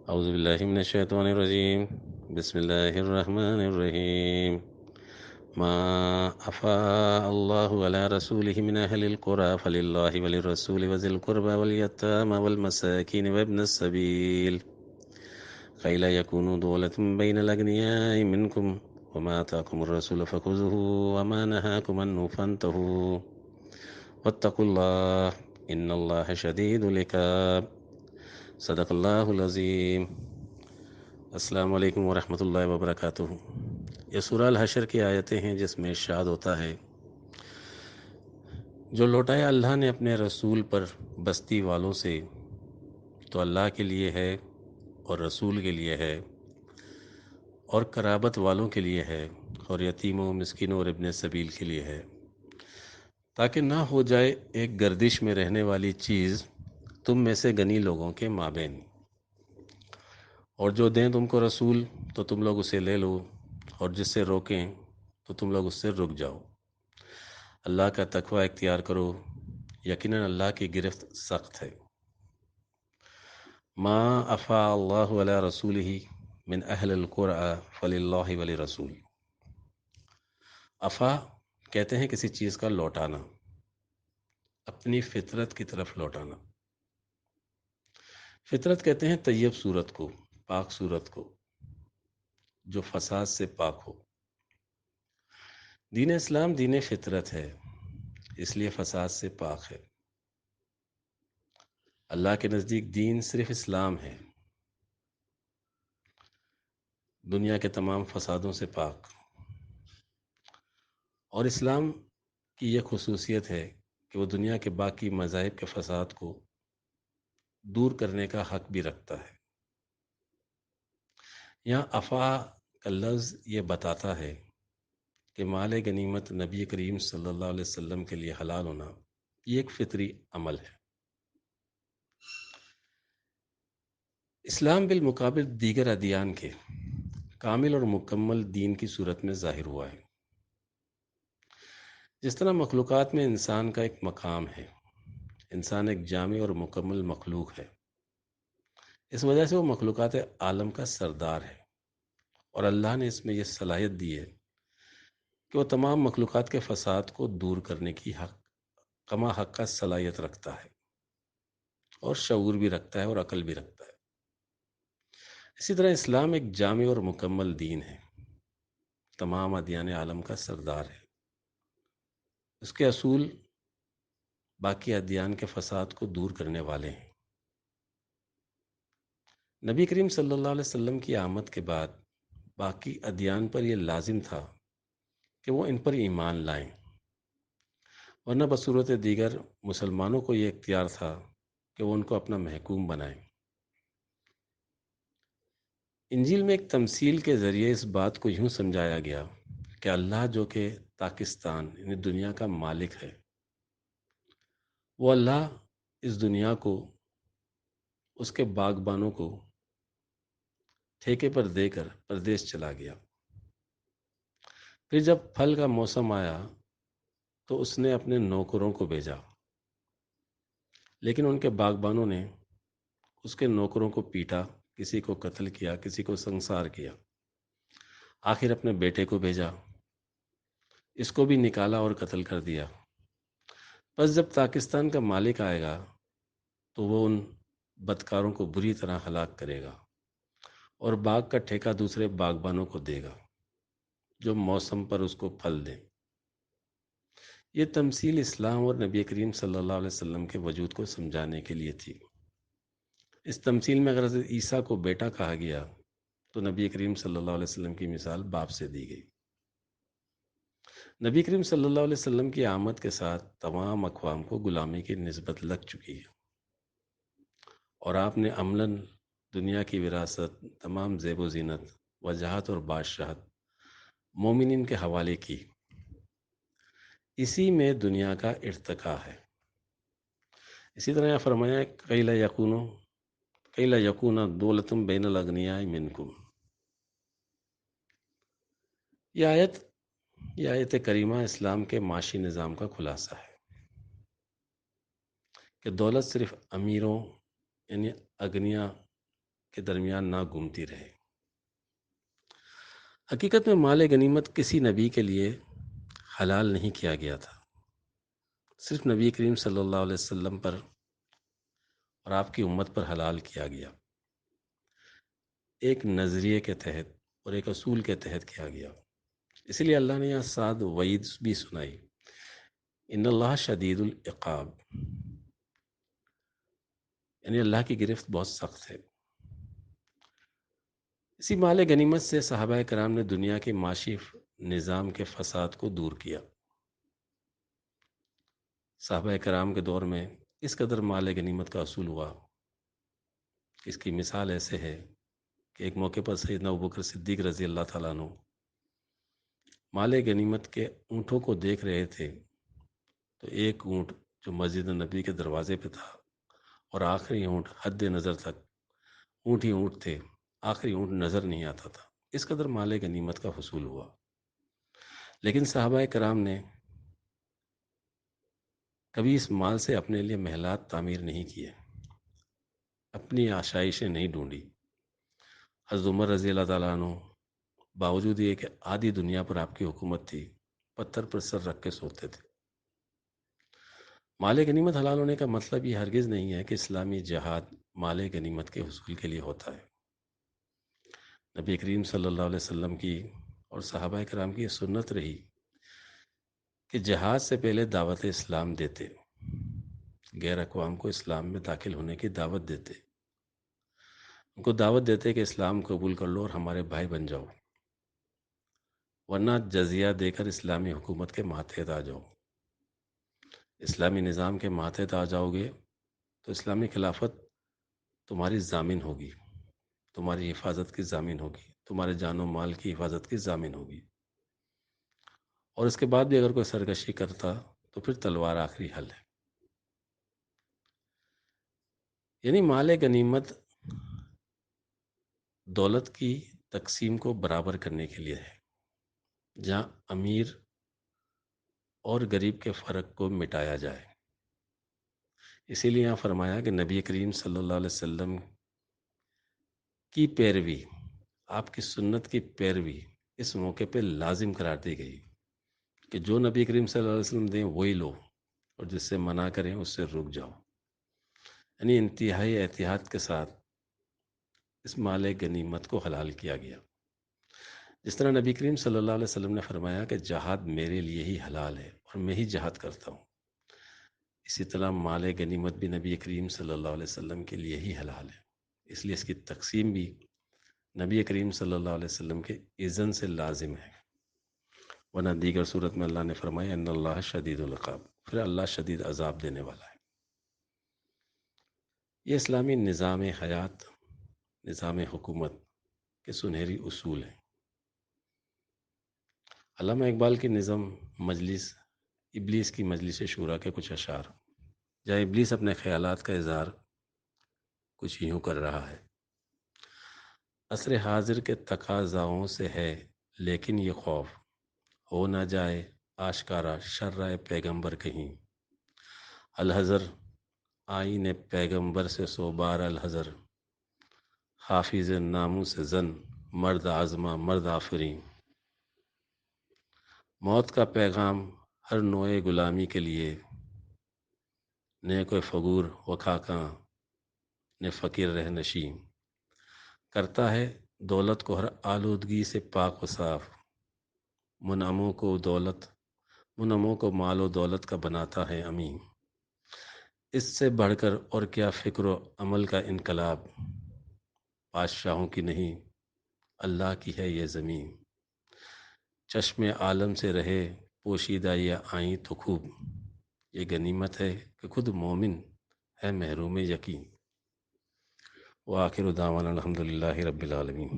اعوذ باللہ من الشیطان الرجیم، بسم اللہ الرحمن الرحیم۔ ما افاء اللہ علی رسولہ من اہل القرى فللہ وللرسول وذی القربى والیتامى والمساکین وابن السبیل کئی لا یکونوا دولة بین الاغنیاء منکم وما آتاکم الرسول فخذوه وما نہاکم عنہ فانتہوا واتقوا اللہ ان اللہ شدید العقاب۔ صدق اللہ العظیم۔ السلام علیکم ورحمۃ اللہ وبرکاتہ۔ یہ سورہ الحشر کی آیتیں ہیں جس میں ارشاد ہوتا ہے، جو لوٹایا اللہ نے اپنے رسول پر بستی والوں سے تو اللہ کے لیے ہے اور رسول کے لیے ہے اور قرابت والوں کے لیے ہے اور یتیموں مسکینوں اور ابن سبیل کے لیے ہے، تاکہ نہ ہو جائے ایک گردش میں رہنے والی چیز تم میں سے غنی لوگوں کے مابین، اور جو دیں تم کو رسول تو تم لوگ اسے لے لو، اور جس سے روکیں تو تم لوگ اس سے رک جاؤ۔ اللہ کا تقوی اختیار کرو، یقیناً اللہ کی گرفت سخت ہے۔ ما افاء اللہ علی رسولہ من اہل القرى فللہ ولرسول۔ افا کہتے ہیں کسی چیز کا لوٹانا، اپنی فطرت کی طرف لوٹانا۔ فطرت کہتے ہیں طیب صورت کو، پاک صورت کو، جو فساد سے پاک ہو۔ دین اسلام دین فطرت ہے، اس لیے فساد سے پاک ہے۔ اللہ کے نزدیک دین صرف اسلام ہے، دنیا کے تمام فسادوں سے پاک۔ اور اسلام کی یہ خصوصیت ہے کہ وہ دنیا کے باقی مذاہب کے فساد کو دور کرنے کا حق بھی رکھتا ہے۔ یہاں افا کا لفظ یہ بتاتا ہے کہ مال غنیمت نبی کریم صلی اللہ علیہ وسلم کے لیے حلال ہونا یہ ایک فطری عمل ہے۔ اسلام بالمقابل دیگر ادیان کے کامل اور مکمل دین کی صورت میں ظاہر ہوا ہے۔ جس طرح مخلوقات میں انسان کا ایک مقام ہے، انسان ایک جامع اور مکمل مخلوق ہے، اس وجہ سے وہ مخلوقات عالم کا سردار ہے، اور اللہ نے اس میں یہ صلاحیت دی ہے کہ وہ تمام مخلوقات کے فساد کو دور کرنے کی کما حق کا صلاحیت رکھتا ہے، اور شعور بھی رکھتا ہے اور عقل بھی رکھتا ہے۔ اسی طرح اسلام ایک جامع اور مکمل دین ہے، تمام ادیان عالم کا سردار ہے۔ اس کے اصول باقی ادیان کے فساد کو دور کرنے والے ہیں۔ نبی کریم صلی اللہ علیہ وسلم کی آمد کے بعد باقی ادیان پر یہ لازم تھا کہ وہ ان پر ایمان لائیں، ورنہ بصورت دیگر مسلمانوں کو یہ اختیار تھا کہ وہ ان کو اپنا محکوم بنائیں۔ انجیل میں ایک تمثیل کے ذریعے اس بات کو یوں سمجھایا گیا کہ اللہ جو کہ پاکستان یعنی دنیا کا مالک ہے، وہ اللہ اس دنیا کو اس کے باغبانوں کو ٹھیکے پر دے کر پردیس چلا گیا۔ پھر جب پھل کا موسم آیا تو اس نے اپنے نوکروں کو بھیجا، لیکن ان کے باغبانوں نے اس کے نوکروں کو پیٹا، کسی کو قتل کیا، کسی کو سنسار کیا۔ آخر اپنے بیٹے کو بھیجا، اس کو بھی نکالا اور قتل کر دیا۔ بس جب پاکستان کا مالک آئے گا تو وہ ان بدکاروں کو بری طرح ہلاک کرے گا اور باغ کا ٹھیکہ دوسرے باغبانوں کو دے گا جو موسم پر اس کو پھل دیں۔ یہ تمثیل اسلام اور نبی کریم صلی اللہ علیہ وسلم کے وجود کو سمجھانے کے لیے تھی۔ اس تمثیل میں اگر حضرت عیسیٰ کو بیٹا کہا گیا تو نبی کریم صلی اللہ علیہ وسلم کی مثال باپ سے دی گئی۔ نبی کریم صلی اللہ علیہ وسلم کی آمد کے ساتھ تمام اقوام کو غلامی کی نسبت لگ چکی ہے، اور آپ نے عملاً دنیا کی وراثت، تمام زیب و زینت، وجاہت اور بادشاہت مومنین کے حوالے کی۔ اسی میں دنیا کا ارتقا ہے۔ اسی طرح یہ فرمایا قیل یکون دولتم بین الاغنیاء منکم۔ یہ آیت کریمہ اسلام کے معاشی نظام کا خلاصہ ہے کہ دولت صرف امیروں یعنی اغنیا کے درمیان نہ گھومتی رہے۔ حقیقت میں مال غنیمت کسی نبی کے لیے حلال نہیں کیا گیا تھا، صرف نبی کریم صلی اللہ علیہ وسلم پر اور آپ کی امت پر حلال کیا گیا، ایک نظریے کے تحت اور ایک اصول کے تحت کیا گیا۔ اسی لیے اللہ نے یہاں ساتھ وعید بھی سنائی، ان اللہ شدید العقاب، یعنی اللہ کی گرفت بہت سخت ہے۔ اسی مال غنیمت سے صحابہ کرام نے دنیا کے معاشی نظام کے فساد کو دور کیا۔ صحابہ کرام کے دور میں اس قدر مال غنیمت کا اصول ہوا، اس کی مثال ایسے ہے کہ ایک موقع پر سیدنا ابوبکر صدیق رضی اللہ تعالیٰ عنہ مال غنیمت کے اونٹوں کو دیکھ رہے تھے، تو ایک اونٹ جو مسجد نبی کے دروازے پہ تھا اور آخری اونٹ حد نظر تک اونٹ ہی اونٹ تھے، آخری اونٹ نظر نہیں آتا تھا، اس قدر مال غنیمت کا حصول ہوا۔ لیکن صحابہ کرام نے کبھی اس مال سے اپنے لیے محلات تعمیر نہیں کیے، اپنی آشائشیں نہیں ڈھونڈی۔ حضرت عمر رضی اللہ تعالیٰ عنہ باوجود یہ کہ آدھی دنیا پر آپ کی حکومت تھی، پتھر پر سر رکھ کے سوتے تھے۔ مال غنیمت حلال ہونے کا مطلب یہ ہرگز نہیں ہے کہ اسلامی جہاد مال غنیمت کے حصول کے لیے ہوتا ہے۔ نبی کریم صلی اللہ علیہ وسلم کی اور صحابہ کرام کی یہ سنت رہی کہ جہاد سے پہلے دعوت اسلام دیتے، غیر اقوام کو اسلام میں داخل ہونے کی دعوت دیتے، ان کو دعوت دیتے کہ اسلام قبول کر لو اور ہمارے بھائی بن جاؤ، ورنہ جزیہ دے کر اسلامی حکومت کے ماتحت آ جاؤ۔ اسلامی نظام کے ماتحت آ جاؤ گے تو اسلامی خلافت تمہاری ضامن ہوگی، تمہاری حفاظت کی ضامن ہوگی، تمہارے جان و مال کی حفاظت کی ضامن ہوگی، اور اس کے بعد بھی اگر کوئی سرکشی کرتا تو پھر تلوار آخری حل ہے۔ یعنی مال غنیمت دولت کی تقسیم کو برابر کرنے کے لیے ہے، جہاں امیر اور غریب کے فرق کو مٹایا جائے۔ اسی لیے یہاں فرمایا کہ نبی کریم صلی اللہ علیہ وسلم کی پیروی، آپ کی سنت کی پیروی اس موقع پہ لازم قرار دی گئی کہ جو نبی کریم صلی اللہ علیہ وسلم دیں وہی لو، اور جس سے منع کریں اس سے رک جاؤ۔ یعنی انتہائی احتیاط کے ساتھ اس مال غنیمت کو حلال کیا گیا۔ جس طرح نبی کریم صلی اللہ علیہ وسلم نے فرمایا کہ جہاد میرے لیے ہی حلال ہے اور میں ہی جہاد کرتا ہوں، اسی طرح مال غنیمت بھی نبی کریم صلی اللہ علیہ وسلم کے لیے ہی حلال ہے، اس لیے اس کی تقسیم بھی نبی کریم صلی اللہ علیہ وسلم کے اذن سے لازم ہے، ورنہ دیگر صورت میں اللہ نے فرمایا ان اللہ شدید العقاب، پھر اللہ شدید عذاب دینے والا ہے۔ یہ اسلامی نظام حیات، نظام حکومت کے سنہری اصول ہیں۔ علامہ اقبال کی نظم مجلس ابلیس کی مجلس شورا کے کچھ اشعار، جہاں ابلیس اپنے خیالات کا اظہار کچھ یوں کر رہا ہے: عصر حاضر کے تقاضاؤں سے ہے لیکن یہ خوف، ہو نہ جائے آشکارا شرع پیغمبر کہیں، الحذر آئین پیغمبر سے سو بار الحذر، حافظ ناموس زن مرد آزما مرد آفریں، موت کا پیغام ہر نوع غلامی کے لیے، نے کوئی فغور و خاکاں نے فقیر رہ نشیں، کرتا ہے دولت کو ہر آلودگی سے پاک و صاف، منعموں کو مال و دولت کا بناتا ہے امین، اس سے بڑھ کر اور کیا فکر و عمل کا انقلاب، بادشاہوں کی نہیں اللہ کی ہے یہ زمین، چشم عالم سے رہے پوشیدہ یہ آئیں تو خوب، یہ غنیمت ہے کہ خود مومن ہے محروم یقین۔ وآخر دعوانا الحمدللہ رب العالمین۔